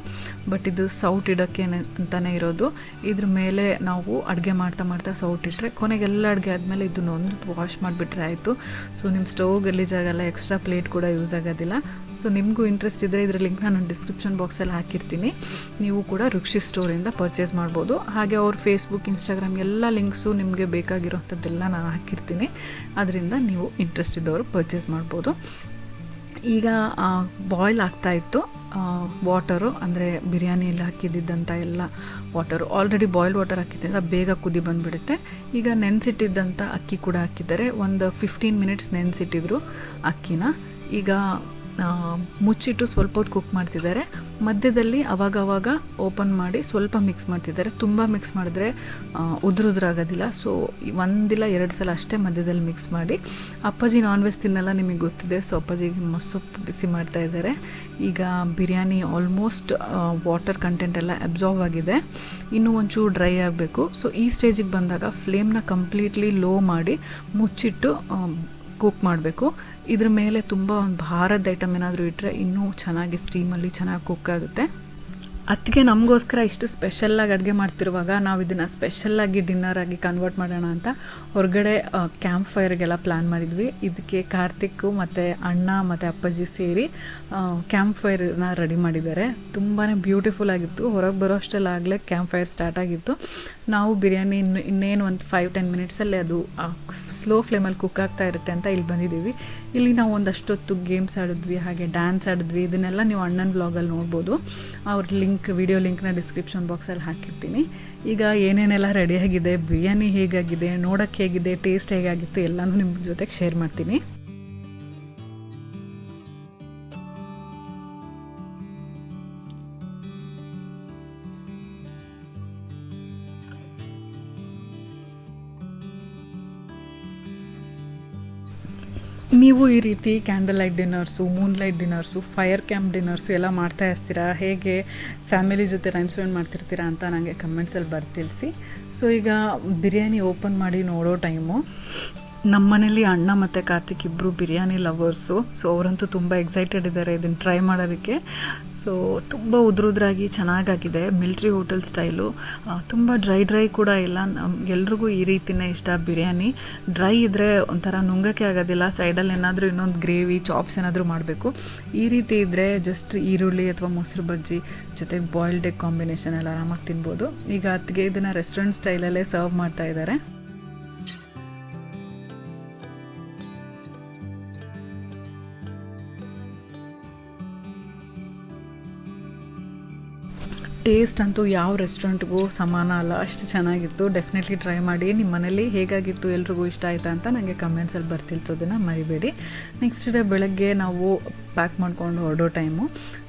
ಬಟ್ ಇದು ಸೌಟ್ ಇಡೋಕ್ಕೆ ಅಂತಲೇ ಇರೋದು. ಇದ್ರ ಮೇಲೆ ನಾವು ಅಡುಗೆ ಮಾಡ್ತಾ ಸೌಟ್ ಇಟ್ಟರೆ ಕೊನೆಗೆಲ್ಲ ಅಡುಗೆ ಆದಮೇಲೆ ಇದನ್ನೊಂದು ವಾಶ್ ಮಾಡಿಬಿಟ್ರೆ ಆಯಿತು. ಸೊ ನಿಮ್ಮ ಸ್ಟೋವ್ ಗಲೀಜಾಗಲ್ಲ, ಎಕ್ಸ್ಟ್ರಾ ಪ್ಲೇಟ್ ಕೂಡ ಯೂಸ್ ಆಗೋದಿಲ್ಲ. ಸೊ ನಿಮಗೂ ಇಂಟ್ರೆಸ್ಟ್ ಇದ್ದರೆ ಇದರ ಲಿಂಕ್ನ ನಾನು ಡಿಸ್ಕ್ರಿಪ್ಷನ್ ಬಾಕ್ಸಲ್ಲಿ ಹಾಕಿರ್ತೀನಿ. ನೀವು ಕೂಡ ರುಕ್ಷಿ ಸ್ಟೋರಿಂದ ಪರ್ಚೇಸ್ ಮಾಡ್ಬೋದು. ಹಾಗೆ ಅವ್ರ ಫೇಸ್ಬುಕ್, ಇನ್ಸ್ಟಾಗ್ರಾಮ್ ಎಲ್ಲ ಲಿಂಕ್ಸು ನಿಮಗೆ ಬೇಕಾಗಿರೋಂಥದ್ದೆಲ್ಲ ನಾನು ಹಾಕಿರ್ತೀನಿ. ಅದರಿಂದ ನೀವು ಇಂಟ್ರೆಸ್ಟ್ ಇದ್ದವರು ಪರ್ಚೇಸ್ ಮಾಡ್ಬೋದು. ಈಗ ಬಾಯ್ಲ್ ಆಗ್ತಾಯಿತ್ತು ವಾಟರು, ಅಂದರೆ ಬಿರಿಯಾನಿಯಲ್ಲಿ ಹಾಕಿದ್ದಂಥ ಎಲ್ಲ ವಾಟರು. ಆಲ್ರೆಡಿ ಬಾಯ್ಲ್ಡ್ ವಾಟರ್ ಹಾಕಿದ್ದರಿಂದ ಬೇಗ ಕುದಿ ಬಂದುಬಿಡುತ್ತೆ. ಈಗ ನೆನೆಸಿಟ್ಟಿದ್ದಂಥ ಅಕ್ಕಿ ಕೂಡ ಹಾಕಿದ್ದಾರೆ. ಒಂದು 15 ಮಿನಿಟ್ಸ್ ನೆನೆಸಿಟ್ಟಿದ್ರು ಅಕ್ಕಿನ. ಈಗ ಮುಚ್ಚಿಟ್ಟು ಸ್ವಲ್ಪ ಹೊತ್ತು ಕುಕ್ ಮಾಡ್ತಿದ್ದಾರೆ. ಮಧ್ಯದಲ್ಲಿ ಅವಾಗವಾಗ ಓಪನ್ ಮಾಡಿ ಸ್ವಲ್ಪ ಮಿಕ್ಸ್ ಮಾಡ್ತಿದ್ದಾರೆ. ತುಂಬ ಮಿಕ್ಸ್ ಮಾಡಿದ್ರೆ ಉದುರಾಗೋದಿಲ್ಲ. ಸೊ 1-2 ಸಲ ಅಷ್ಟೇ ಮಧ್ಯದಲ್ಲಿ ಮಿಕ್ಸ್ ಮಾಡಿ. ಅಪ್ಪಾಜಿ ನಾನ್ ವೆಜ್ ತಿನ್ನಲ್ಲ, ನಿಮಗೆ ಗೊತ್ತಿದೆ. ಸೊ ಅಪ್ಪಾಜಿಗೆ ಮೊಸರು ಬಿಸಿ ಮಾಡ್ತಾ ಇದ್ದಾರೆ. ಈಗ ಬಿರಿಯಾನಿ ಆಲ್ಮೋಸ್ಟ್ ವಾಟರ್ ಕಂಟೆಂಟ್ ಎಲ್ಲ ಅಬ್ಸಾರ್ವ್ ಆಗಿದೆ, ಇನ್ನೂ ಒಂಚೂರು ಡ್ರೈ ಆಗಬೇಕು. ಸೊ ಈ ಸ್ಟೇಜಿಗೆ ಬಂದಾಗ ಫ್ಲೇಮ್ನ ಕಂಪ್ಲೀಟ್ಲಿ ಲೋ ಮಾಡಿ ಮುಚ್ಚಿಟ್ಟು ಕುಕ್ ಮಾಡಬೇಕು. ಇದ್ರ ಮೇಲೆ ತುಂಬ ಒಂದು ಭಾರದ ಐಟಮ್ ಏನಾದರೂ ಇಟ್ಟರೆ ಇನ್ನೂ ಚೆನ್ನಾಗಿ ಸ್ಟೀಮಲ್ಲಿ ಚೆನ್ನಾಗಿ ಕುಕ್ ಆಗುತ್ತೆ. ಅದಕ್ಕೆ ನಮಗೋಸ್ಕರ ಇಷ್ಟು ಸ್ಪೆಷಲ್ಲಾಗಿ ಅಡುಗೆ ಮಾಡ್ತಿರುವಾಗ ನಾವು ಇದನ್ನು ಸ್ಪೆಷಲ್ಲಾಗಿ ಡಿನ್ನರಾಗಿ ಕನ್ವರ್ಟ್ ಮಾಡೋಣ ಅಂತ ಹೊರಗಡೆ ಕ್ಯಾಂಪ್ ಫೈರ್ಗೆಲ್ಲ ಪ್ಲ್ಯಾನ್ ಮಾಡಿದ್ವಿ. ಇದಕ್ಕೆ ಕಾರ್ತಿಕ್ ಮತ್ತು ಅಣ್ಣ ಮತ್ತು ಅಪ್ಪಾಜಿ ಸೇರಿ ಕ್ಯಾಂಪ್ ಫೈರ್ನ ರೆಡಿ ಮಾಡಿದ್ದಾರೆ. ತುಂಬಾ ಬ್ಯೂಟಿಫುಲ್ ಆಗಿತ್ತು. ಹೊರಗೆ ಬರೋ ಅಷ್ಟೆಲ್ಲಾಗಲೇ ಕ್ಯಾಂಪ್ ಫೈರ್ ಸ್ಟಾರ್ಟ್ ಆಗಿತ್ತು. ನಾವು ಬಿರಿಯಾನಿ ಇನ್ನೇನು ಒಂದು 5-10 ಮಿನಿಟ್ಸಲ್ಲೇ ಅದು ಸ್ಲೋ ಫ್ಲೇಮಲ್ಲಿ ಕುಕ್ ಆಗ್ತಾ ಇರುತ್ತೆ ಅಂತ ಇಲ್ಲಿ ಬಂದಿದ್ದೀವಿ. ಇಲ್ಲಿ ನಾವು ಒಂದಷ್ಟೊತ್ತು ಗೇಮ್ಸ್ ಆಡಿದ್ವಿ, ಹಾಗೆ ಡ್ಯಾನ್ಸ್ ಆಡಿದ್ವಿ. ಇದನ್ನೆಲ್ಲ ನೀವು ಅಣ್ಣನ ಬ್ಲಾಗಲ್ಲಿ ನೋಡ್ಬೋದು. ಅವ್ರ ವಿಡಿಯೋ ಲಿಂಕ್ನ ಡಿಸ್ಕ್ರಿಪ್ಷನ್ ಬಾಕ್ಸಲ್ಲಿ ಹಾಕಿರ್ತೀನಿ. ಈಗ ಏನೇನೆಲ್ಲ ರೆಡಿಯಾಗಿದೆ, ಬಿರಿಯಾನಿ ಹೇಗಾಗಿದೆ, ನೋಡೋಕ್ಕೆ ಹೇಗಿದೆ, ಟೇಸ್ಟ್ ಹೇಗಾಗಿತ್ತು ಎಲ್ಲನೂ ನಿಮ್ಮ ಜೊತೆಗೆ ಶೇರ್ ಮಾಡ್ತೀನಿ. ನೀವು ಈ ರೀತಿ candlelight dinners, moonlight dinners, fire camp dinners ಎಲ್ಲ ಮಾಡ್ತಾ ಇರ್ತೀರಾ? ಹೇಗೆ ಫ್ಯಾಮಿಲಿ ಜೊತೆ ಟೈಮ್ ಸ್ಪೆಂಡ್ ಮಾಡ್ತಿರ್ತೀರಾ ಅಂತ ನನಗೆ ಕಮೆಂಟ್ಸಲ್ಲಿ ಬರ್ತಿಳಿಸಿ. ಸೊ ಈಗ ಬಿರಿಯಾನಿ ಓಪನ್ ಮಾಡಿ ನೋಡೋ ಟೈಮು. ನಮ್ಮ ಮನೇಲಿ ಅಣ್ಣ ಮತ್ತು ಕಾರ್ತಿಕ್ ಇಬ್ಬರು ಬಿರಿಯಾನಿ ಲವರ್ಸು. ಸೊ ಅವರಂತೂ ತುಂಬ ಎಕ್ಸೈಟೆಡ್ ಇದ್ದಾರೆ ಇದನ್ನು ಟ್ರೈ ಮಾಡೋದಕ್ಕೆ. ಸೊ ತುಂಬ ಉದ್ರಾಗಿ ಚೆನ್ನಾಗಾಗಿದೆ, ಮಿಲ್ಟ್ರಿ ಹೋಟೆಲ್ ಸ್ಟೈಲು. ತುಂಬ ಡ್ರೈ ಕೂಡ ಇಲ್ಲ. ಎಲ್ರಿಗೂ ಈ ರೀತಿಯೇ ಇಷ್ಟ ಬಿರಿಯಾನಿ. ಡ್ರೈ ಇದ್ದರೆ ಒಂಥರ ನುಂಗಕ್ಕೆ ಆಗೋದಿಲ್ಲ. ಸೈಡಲ್ಲಿ ಏನಾದರೂ ಇನ್ನೊಂದು ಗ್ರೇವಿ, ಚಾಪ್ಸ್ ಏನಾದರೂ ಮಾಡಬೇಕು. ಈ ರೀತಿ ಇದ್ದರೆ ಜಸ್ಟ್ ಈರುಳ್ಳಿ ಅಥವಾ ಮೊಸರು ಬಜ್ಜಿ ಜೊತೆಗೆ ಬಾಯ್ಲ್ಡ್ ಎಗ್ ಕಾಂಬಿನೇಷನ್ ಎಲ್ಲ ಆರಾಮಾಗಿ ತಿನ್ಬೋದು. ಈಗ ಅದಕ್ಕೆ ಇದನ್ನು ರೆಸ್ಟೋರೆಂಟ್ ಸ್ಟೈಲಲ್ಲೇ ಸರ್ವ್ ಮಾಡ್ತಾ ಇದ್ದಾರೆ. ಟೇಸ್ಟ್ ಅಂತೂ ಯಾವ ರೆಸ್ಟೋರೆಂಟ್ಗೂ ಸಮಾನ ಅಲ್ಲ, ಅಷ್ಟು ಚೆನ್ನಾಗಿತ್ತು. ಡೆಫಿನೆಟ್ಲಿ ಟ್ರೈ ಮಾಡಿ. ನಿಮ್ಮ ಮನೇಲಿ ಹೇಗಾಗಿತ್ತು, ಎಲ್ರಿಗೂ ಇಷ್ಟ ಆಯಿತಾ ಅಂತ ನನಗೆ ಕಮೆಂಟ್ಸಲ್ಲಿ ಬರ್ತಿಲ್ಸೋದನ್ನು ಮರಿಬೇಡಿ. ನೆಕ್ಸ್ಟ್ ಡೇ ಬೆಳಗ್ಗೆ ನಾವು ಪ್ಯಾಕ್ ಮಾಡ್ಕೊಂಡು ಹೊರಡೋ ಟೈಮು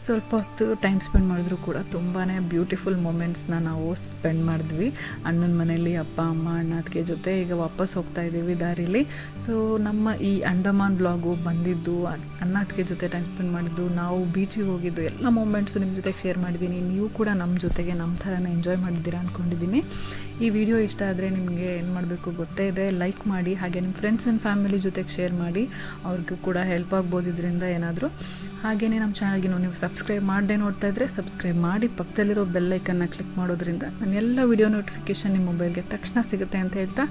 ಸ್ವಲ್ಪ ಹೊತ್ತು ಟೈಮ್ ಸ್ಪೆಂಡ್ ಮಾಡಿದ್ರು ಕೂಡ ತುಂಬಾ ಬ್ಯೂಟಿಫುಲ್ ಮೂಮೆಂಟ್ಸ್ನ ನಾವು ಸ್ಪೆಂಡ್ ಮಾಡಿದ್ವಿ ಅಣ್ಣನ ಮನೇಲಿ. ಅಪ್ಪ ಅಮ್ಮ ಅಣ್ಣ ಅದಕ್ಕೆ ಜೊತೆ ಈಗ ವಾಪಸ್ ಹೋಗ್ತಾ ಇದ್ದೀವಿ ದಾರಿಲಿ. ಸೊ ನಮ್ಮ ಈ ಅಂಡಮಾನ್ ಬ್ಲಾಗು ಬಂದಿದ್ದು, ಅಣ್ಣ ಅದಕ್ಕೆ ಜೊತೆ ಟೈಮ್ ಸ್ಪೆಂಡ್ ಮಾಡಿದ್ದು, ನಾವು ಬೀಚಿಗೆ ಹೋಗಿದ್ದು ಎಲ್ಲ ಮೂಮೆಂಟ್ಸು ನಿಮ್ಮ ಜೊತೆಗೆ ಶೇರ್ ಮಾಡಿದ್ದೀನಿ. ನೀವು ಕೂಡ ನಮ್ಮ ಜೊತೆಗೆ ನಮ್ಮ ಥರನೇ ಎಂಜಾಯ್ ಮಾಡಿದ್ದೀರಾ ಅಂದ್ಕೊಂಡಿದ್ದೀನಿ. ಈ ವಿಡಿಯೋ ಇಷ್ಟ ಆದರೆ ನಿಮಗೆ ಏನು ಮಾಡಬೇಕು ಗೊತ್ತೇ ಇದೆ, ಲೈಕ್ ಮಾಡಿ. ಹಾಗೆ ನಿಮ್ಮ ಫ್ರೆಂಡ್ಸ್ ಆ್ಯಂಡ್ ಫ್ಯಾಮಿಲಿ ಜೊತೆಗೆ ಶೇರ್ ಮಾಡಿ, ಅವ್ರಿಗೂ ಕೂಡ ಹೆಲ್ಪ್ ಆಗ್ಬೋದು ಇದರಿಂದ ಏನಾದರೂ. ಹಾಗೆಯೇ ನಮ್ಮ ಚಾನಲ್ಗೆ ನೀವು ಸಬ್ಸ್ಕ್ರೈಬ್ ಮಾಡದೆ ನೋಡ್ತಾ ಇದ್ದರೆ ಸಬ್ಸ್ಕ್ರೈಬ್ ಮಾಡಿ, ಪಕ್ಕದಲ್ಲಿರೋ ಬೆಲ್ ಐಕನ್ನ ಕ್ಲಿಕ್ ಮಾಡೋದ್ರಿಂದ ನನ್ನ ಎಲ್ಲ ವಿಡಿಯೋ ನೋಟಿಫಿಕೇಷನ್ ನಿಮ್ಮ ಮೊಬೈಲ್ಗೆ ತಕ್ಷಣ ಸಿಗುತ್ತೆ ಅಂತ ಹೇಳ್ತಾ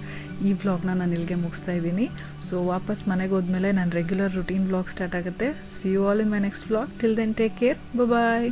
ಈ ವ್ಲಾಗ್ನ ನಾನು ಇಲ್ಲಿಗೆ ಮುಗಿಸ್ತಾ ಇದ್ದೀನಿ. ಸೊ ವಾಪಸ್ ಮನೆಗೆ ಹೋದ್ಮೇಲೆ ನನ್ನ ರೆಗ್ಯುಲರ್ ರುಟೀನ್ ವ್ಲಾಗ್ ಸ್ಟಾರ್ಟ್ ಆಗುತ್ತೆ. See you all in my next vlog. Till then take care, bye.